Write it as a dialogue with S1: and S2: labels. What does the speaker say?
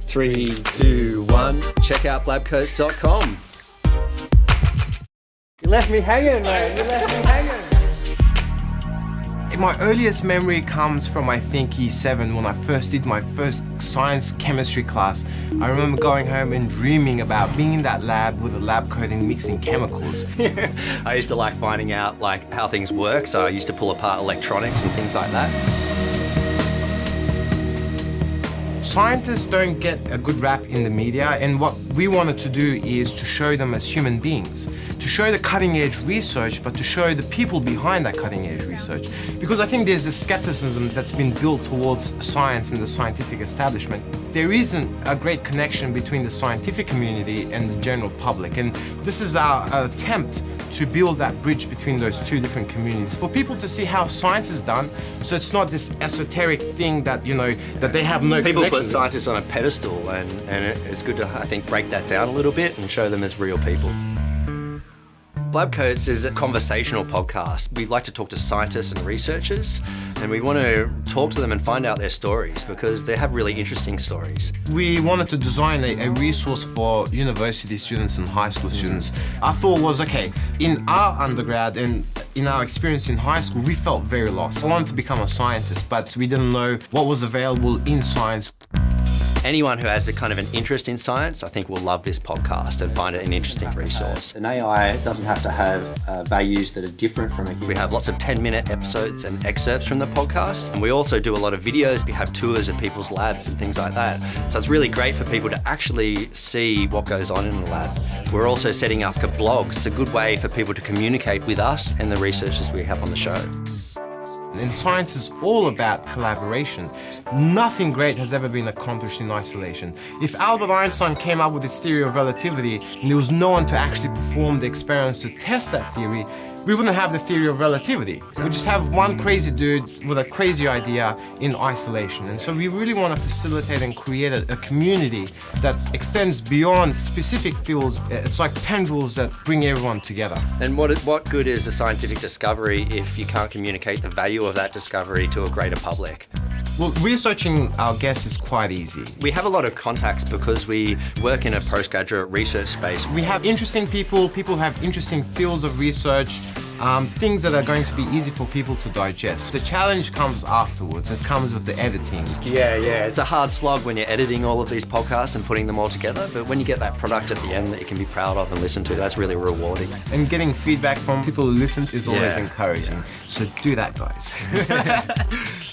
S1: 3, 2, 1. Check out blabcoats.com.
S2: You left me hanging, man. You left me hanging.
S3: My earliest memory comes from, I think, Year 7 when I first did my first science chemistry class. I remember going home and dreaming about being in that lab with a lab coat and mixing chemicals.
S1: I used to like finding out how things work, so I used to pull apart electronics and things like that.
S3: Scientists don't get a good rap in the media, and what we wanted to do is to show them as human beings, to show the cutting-edge research, but to show the people behind that cutting-edge research. Because I think there's a skepticism that's been built towards science and the scientific establishment. There isn't a great connection between the scientific community and the general public, and this is our attempt to build that bridge between those two different communities, for people to see how science is done, so it's not this esoteric thing that, you know, that they have no
S1: People
S3: connection
S1: put scientists on a pedestal, and it's good to, I think, break that down a little bit and show them as real people. BLab Coats is a conversational podcast. We like to talk to scientists and researchers, and we want to talk to them and find out their stories because they have really interesting stories.
S3: We wanted to design a resource for university students and high school students. Our thought was, okay, in our undergrad and in our experience in high school, we felt very lost. I wanted to become a scientist, but we didn't know what was available in science.
S1: Anyone who has a kind of an interest in science, I think will love this podcast and find it an interesting resource.
S4: An AI doesn't have to have values that are different from a human.
S1: We have lots of 10-minute episodes and excerpts from the podcast, and we also do a lot of videos. We have tours of people's labs and things like that. So it's really great for people to actually see what goes on in the lab. We're also setting up blogs. It's a good way for people to communicate with us and the researchers we have on the show.
S3: And science is all about collaboration. Nothing great has ever been accomplished in isolation. If Albert Einstein came up with his theory of relativity and there was no one to actually perform the experiments to test that theory, we wouldn't have the theory of relativity. We just have one crazy dude with a crazy idea in isolation. And so we really want to facilitate and create a community that extends beyond specific fields. It's like tendrils that bring everyone together.
S1: And what good is a scientific discovery if you can't communicate the value of that discovery to a greater public?
S3: Well, researching our guests is quite easy.
S1: We have a lot of contacts because we work in a postgraduate research space.
S3: We have interesting people have interesting fields of research, things that are going to be easy for people to digest. The challenge comes afterwards. It comes with the editing.
S1: Yeah, it's a hard slog when you're editing all of these podcasts and putting them all together, but when you get that product at the end that you can be proud of and listen to, that's really rewarding.
S3: And getting feedback from people who listen is always encouraging. So do that, guys.